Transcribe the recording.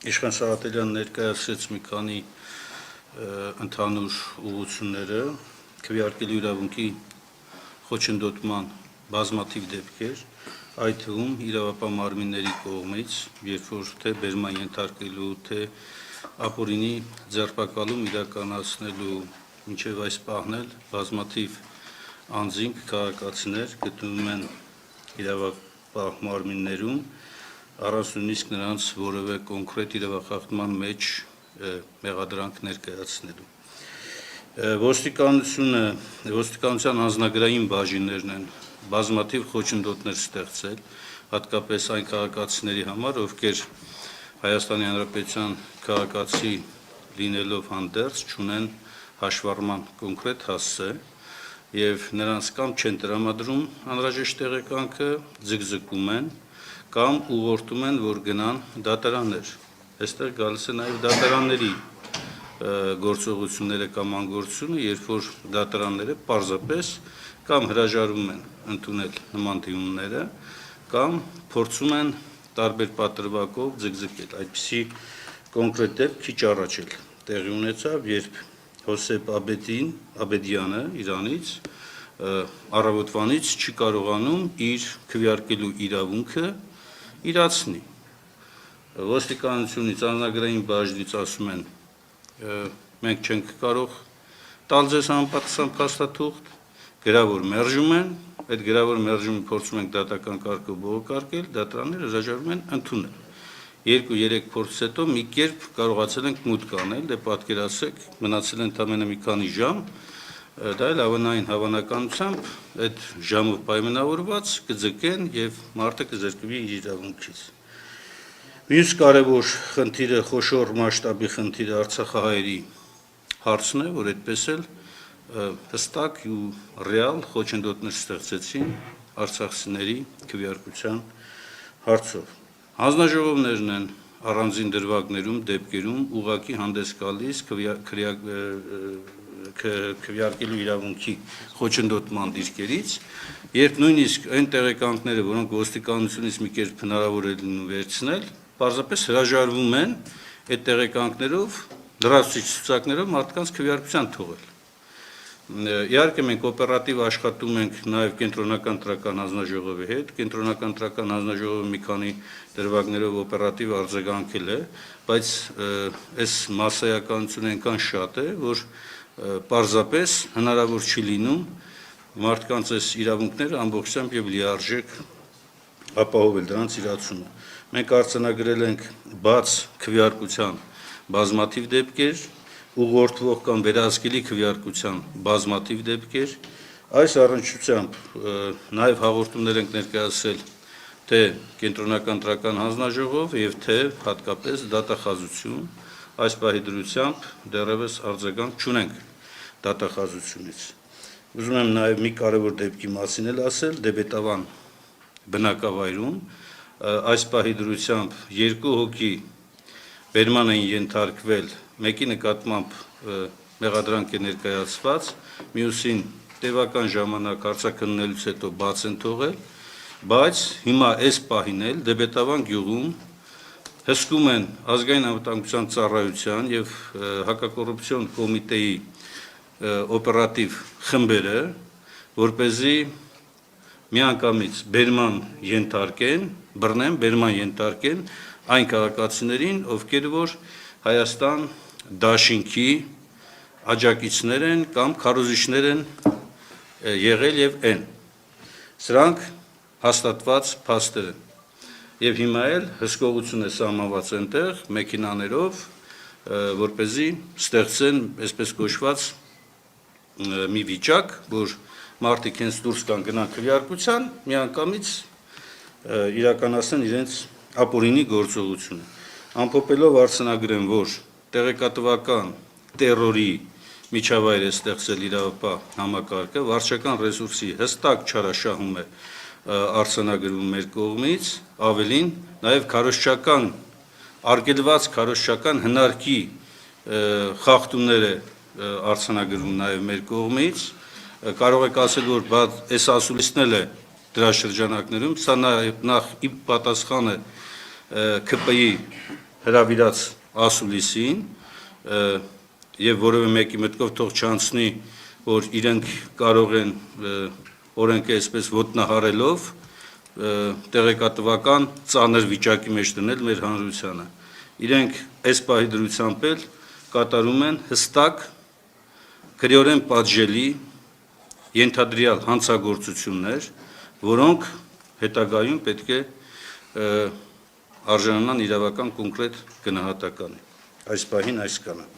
Իշխան Սաղաթելյան ներկայացրեց մի քանի ընդհանուր ուղղությունները, քվեարկելու իրավունքի խոչընդոտման բազմաթիվ դեպքեր, այդ թվում իրավապահ մարմինների կողմից, երբ որ թե բերման ենթարկելու, թե ապօրինի ձերբակալում իրականացնելու մինչև այս պահն էլ բազմաթիվ անձինք քաղաքացիներ գտնվում են իրավապահ մարմիններում, առանց նույնիսկ նրանց որևէ կոնկրետ իրավախախտման մեջ մեղադրանք ներկայացնելու։ Ոստիկանության անձնագրային բաժիններն են բազմաթիվ խոչընդոտներ ստեղծել, հատկապես այն քաղաքացիների համար, ովքեր Հայաստանի Հանրապետության քաղաքացի լինելով հանդերձ չունեն հաշվառման կոնկրետ հասցե եւ նրանց կամ չեն տրամադրում անհրաժեշտ տեղեկանքը, ձգձգում են կամ ուղղորդում են, որ գնան դատարաններ։ Այստեղ գալիս է նաև դատարանների գործողությունները կամ անգործությունը, երբ որ դատարանները պարզապես կամ հրաժարվում են ընդունել նման դիմումները, կամ փորձում են տարբեր պատրվակով ձգձգել։ Այդպիսի կոնկրետ դեպք քիչ առաջ էլ տեղի ունեցավ, երբ Հոսեփ Աբեդյանը Իրանից առավոտվանից չի կարողանում իր քվեարկելու իրավունքը իրացնի։ Ոստիկանությունից, անձնագրային բաժնից ասում են, մենք չենք կարող տալ ձեզ համապատասխան փաստաթուղթ, գրավոր մերժում են, այդ գրավոր մերժումը փորձում ենք դատական կարգով բողոքարկել, դատարանները հրաժարվում են ընդունել։ 2-3 փորձից հետո մի կերպ կարողացել ենք մուտք անել, դե պատկերացրեք, մնացել են ընդամենը մի քանի ժամ, դա էլ ավանային հավանականությամբ այդ ժամով պայմանավորված կձգեն եւ մարդը կզրկվի իր իրավունքից։ Մյուս կարևոր խնդիրը, խոշոր մասշտաբի խնդիրը Արցախահայերի հարցն է, որ այդպես էլ հստակ ու ռեալ խոչընդոտներ ստեղծեցին արցախցիների քվեարկության հարցով։ Հանձնաժողովներն են առանձին դրվագներում, դեպքերում ուղղակի հանդես գալիս քվեարկելու իրավունքի խոչընդոտման դիրքերից, երբ նույնիսկ այն տեղեկանքները, որոնք ոստիկանությունից մի կերպ հնարավոր է լինում վերցնել, պարզապես հրաժարվում են այդ տեղեկանքներով, լրացուցիչ ցուցակներով մարդկանց քվեարկության թողել։ Իհարկե մենք օպերատիվ աշխատում ենք նաև կենտրոնական տրական հանձնաժողովի հետ, կենտրոնական տրական հանձնաժողովը մի քանի դրվագներով օպերատիվ արձագանքել է, բայց այս մասսայականությունը այնքան շատ է, որ պարզապես հնարավոր չի լինում մարդկանց այս իրավունքները ամբողջությամբ եւ լիարժեք ապահովել դրանց իրացումը։ Մենք արձանագրել ենք բաց քվեարկության բազմաթիվ դեպքեր, ուղղորդվող կամ վերահսկելի քվեարկության բազմաթիվ դեպքեր, այս առնչությամբ նաև հաղորդումներ ենք ներկայացրել թե կենտրոնական տրական հանձնաժողով եւ թե հատկապես դատախազություն, այս պահի դրությամբ դեռևս արձագանք չունենք դատախազությունից։ Ուզում եմ նաև մի կարևոր դեպքի մասին էլ ասել, Դեբետավան բնակավայրում այս պահի դրությամբ 2 հոգի բերման են ենթարկվել, մեկի նկատմամբ մեղադրանք է ներկայացված, մյուսին տևական ժամանակ արձակնելուց հետո բաց են թողել, բայց հիմա այս պահին էլ Դեբետավան գյուղում հսկում են ազգային անվտանգության ծառայության եւ հակակոռուպցիոն կոմիտեի օպերատիվ խմբերը, որպեսզի միանգամից բերման ենթարկեն, բռնեն, բերման ենթարկեն այն քաղաքացիներին, ովքեր որ Հայաստան դաշինքի աջակիցներ են կամ քարոզիչներ են եղել եւ են։ Սրանք հաստատված փաստեր են։ Եվ հիմա էլ հսկողություն է սահմանված այնտեղ մեքենաներով, որպեսզի ստեղծեն, այսպես կոչված, մի վիճակ, որ մարդիկ հենց դուրս կան գնան քվեարկության, միանգամից իրականացնեն իրենց ապօրինի գործողությունը։ Ամփոփելով արձանագրեմ, որ տեղեկատվական տերորի միջավայր է ստեղծել իրավապահ համակարգը, վարչական ռեսուրսի հստակ չարաշահում է արձանագրվում մեր կողմից, ավելին նաև քարոզչական արգելված քարոզչական հնարքի խախտումներ է արձանագրվում նաև մեր կողմից, կարող եք ասել, որ այս ասուլիսն էլ է դրա շրջանակներում, սա նախ ի պատասխան է ԿՊ-ի հրավիրած ասուլիսին եւ որևէ մեկի մտքով թող չանցնի, որ իրենք կարող են օրենքը այսպես ոտնահարելով տեղեկատվական ծանր վիճակի մեջ դնել մեր հանրությանը։ Իրենք այս պահի դրությամբ էլ կատարում են հստակ քրեորեն պատժելի ենթադրյալ հանցագործություններ, որոնք հետագայում պետք է արժանանան իրավական կոնկրետ գնահատականի։ Այս պահին այս կանը։